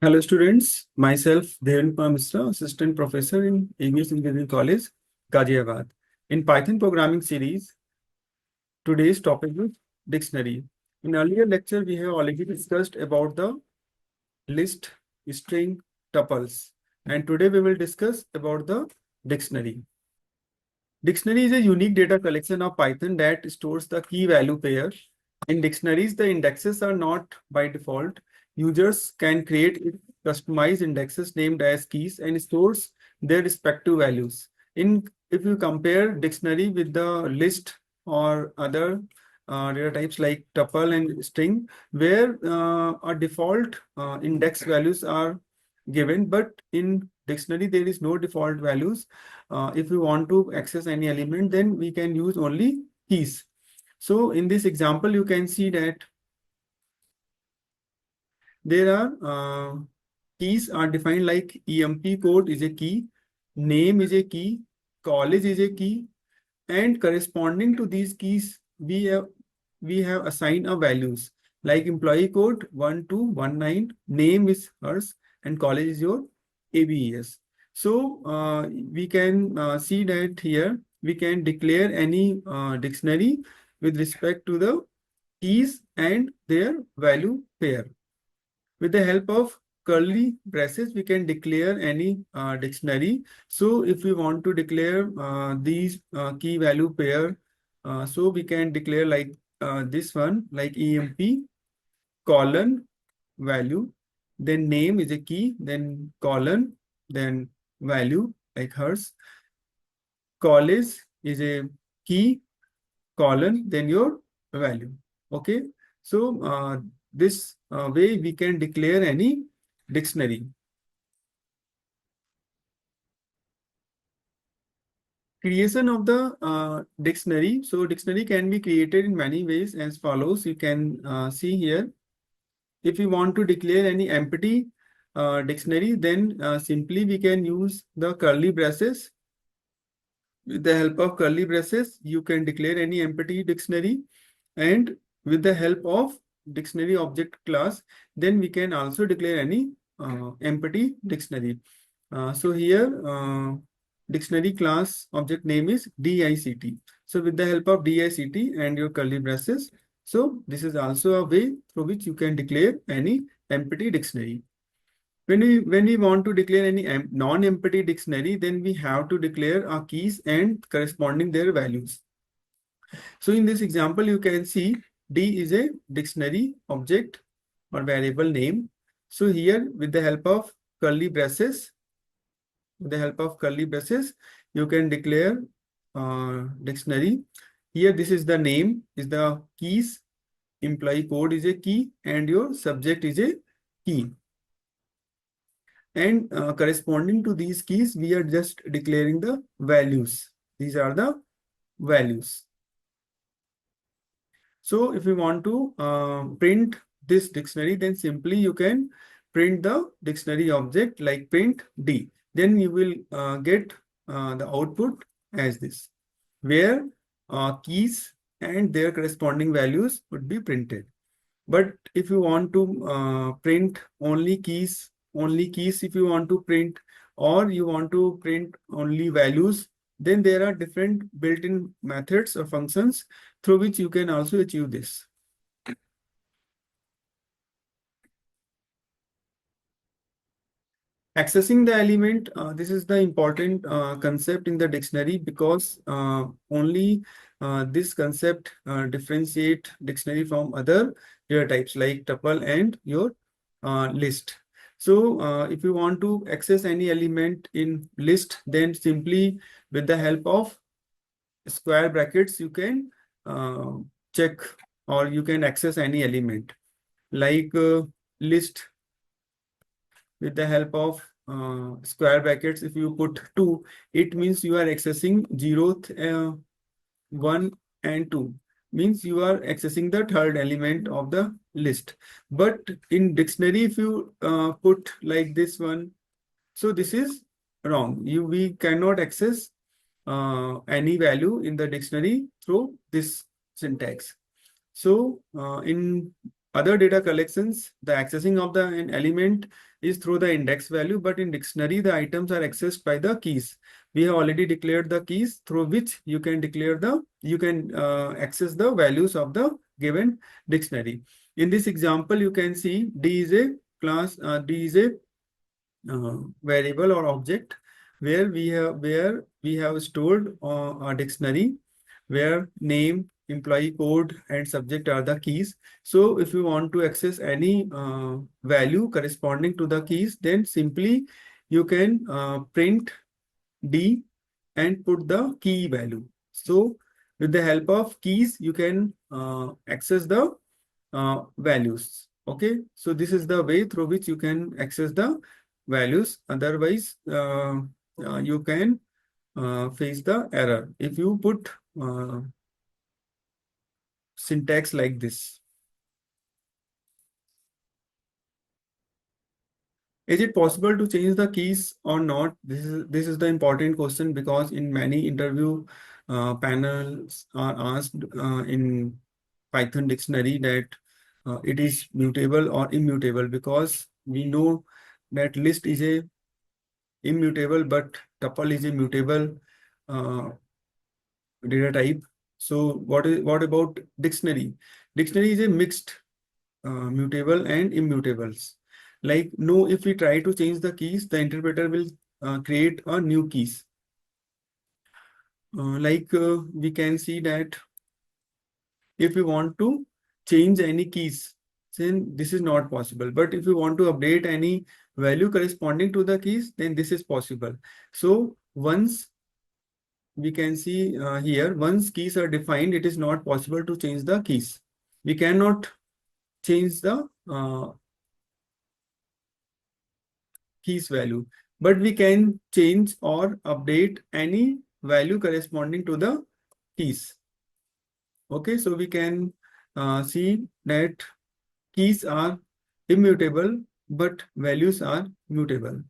Hello students, myself Devan Misra, Assistant Professor in English Engineering College, Ghaziabad. In Python programming series, today's topic is dictionary. In earlier lecture, we have already discussed about the list, string, tuples. And today we will discuss about the dictionary. Dictionary is a unique data collection of Python that stores the key value pair. In dictionaries, the indexes are not by default. Users can create customized indexes named as keys and stores their respective values. If you compare dictionary with the list or other data types like tuple and string, where a default index values are given, but in dictionary there is no default values. If we want to access any element, then we can use only keys. So in this example, you can see that there are keys are defined like EMP code is a key, name is a key, college is a key, and corresponding to these keys, we have assigned a values like employee code 1219, name is hers, and college is your ABES. So we can see that here we can declare any dictionary with respect to the keys and their value pair. With the help of curly braces, we can declare any dictionary. So if we want to declare these key value pair, so we can declare like this one, like EMP colon value, then name is a key, then colon, then value like hers. College is a key, colon, then your value. Okay. So this way we can declare any dictionary. Creation of the dictionary. So dictionary can be created in many ways as follows. You can see here. If you want to declare any empty dictionary, then simply we can use the curly braces. With the help of curly braces, you can declare any empty dictionary, and with the help of dictionary object class, then we can also declare any empty dictionary. So here dictionary class object name is DICT. So with the help of DICT and your curly braces, so this is also a way through which you can declare any empty dictionary. When we want to declare any non-empty dictionary, then we have to declare our keys and corresponding their values. So in this example, you can see D is a dictionary object or variable name. So here with the help of curly braces, you can declare dictionary. Here this is the name, is the keys, employee code is a key, and your subject is a key. And corresponding to these keys, we are just declaring the values. These are the values. So if we want to print this dictionary, then simply you can print the dictionary object like print D. Then you will get the output as this, where keys and their corresponding values would be printed. But if you want to print only keys if you want to print, or you want to print only values, then there are different built-in methods or functions through which you can also achieve this. Accessing the element, this is the important concept in the dictionary, because only this concept differentiate dictionary from other data types like tuple and your list. So if you want to access any element in list, then simply with the help of square brackets, you can check or you can access any element like list. With the help of square brackets, if you put 2, it means you are accessing 0th, 1 and 2, means you are accessing the third element of the list. But in dictionary, if you put like this one, so this is wrong. We cannot access any value in the dictionary through this syntax. So in Other data collections, the accessing of an element is through the index value, but in dictionary, the items are accessed by the keys. We have already declared the keys through which you can access the values of the given dictionary. In this example, you can see D is a class, D is a variable or object where we have stored a dictionary where name, employee code, and subject are the keys. So if you want to access any value corresponding to the keys, then simply you can print D and put the key value. So with the help of keys, you can access the values. Okay, so this is the way through which you can access the values. Otherwise, you can face the error if you put syntax like this. Is it possible to change the keys or not? This is the important question, because in many interview panels are asked in Python dictionary that it is mutable or immutable, because we know that list is a immutable but tuple is a mutable uh, data type. So what about dictionary? Dictionary is a mixed mutable and immutables. Like no, if we try to change the keys, the interpreter will create a new keys. We can see that if we want to change any keys, then this is not possible. But if you want to update any value corresponding to the keys, then this is possible. So once we can see here, once keys are defined, it is not possible to change the keys. We cannot change the keys value, but we can change or update any value corresponding to the keys. Okay, so we can see that keys are immutable, but values are mutable.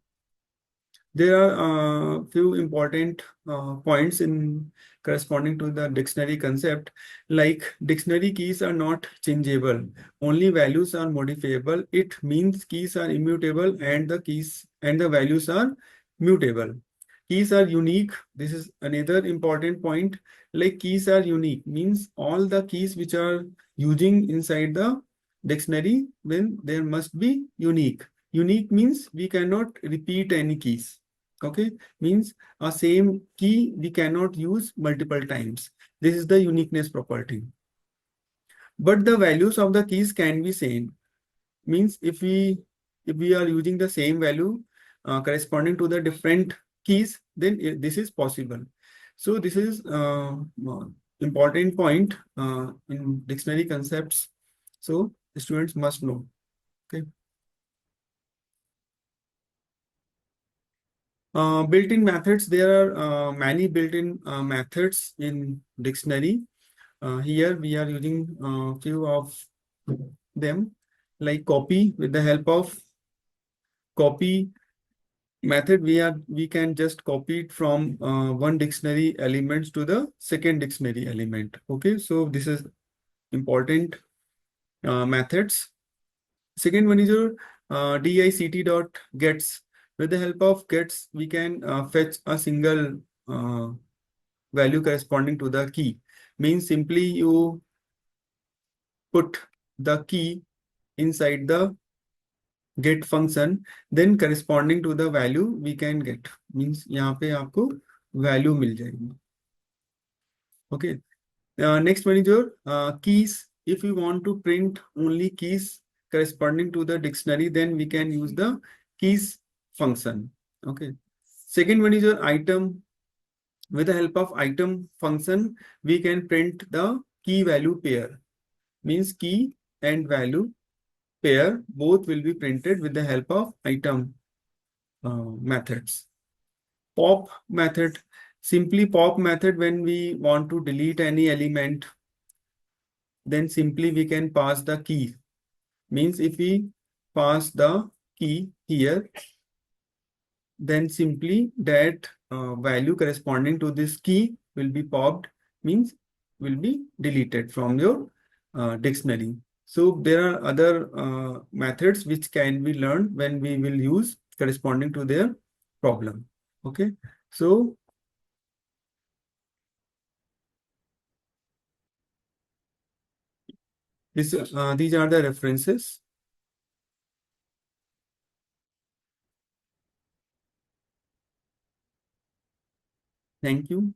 There are few important points in corresponding to the dictionary concept, like dictionary keys are not changeable, only values are modifiable. It means keys are immutable and the values are mutable. Keys are unique. This is another important point. Like keys are unique means all the keys which are using inside the dictionary, then there must be unique. Unique means we cannot repeat any keys. Okay, means a same key we cannot use multiple times. This is the uniqueness property. But the values of the keys can be same. Means if we are using the same value corresponding to the different keys, then this is possible. So this is important point in dictionary concepts. So the students must know. Okay. Built-in methods. There are many built-in methods in dictionary. Here we are using few of them, like copy. With the help of copy method, we can just copy it from one dictionary elements to the second dictionary element. Okay, so this is important methods. Second one is your dict.gets. With the help of gets, we can fetch a single value corresponding to the key. Means simply you put the key inside the get function, then corresponding to the value we can get. Means यहाँ पे आपको value मिल जाएगी. Okay. Next one is your keys. If we want to print only keys corresponding to the dictionary, then we can use the keys function. Okay. Second one is your item. With the help of item function, we can print the key value pair. Means key and value pair both will be printed with the help of item methods. Pop method. Simply pop method, when we want to delete any element, then simply we can pass the key. Means if we pass the key here, then simply that value corresponding to this key will be popped, means will be deleted from your dictionary. So there are other methods which can be learned when we will use corresponding to their problem. Okay, so these are the references. Thank you.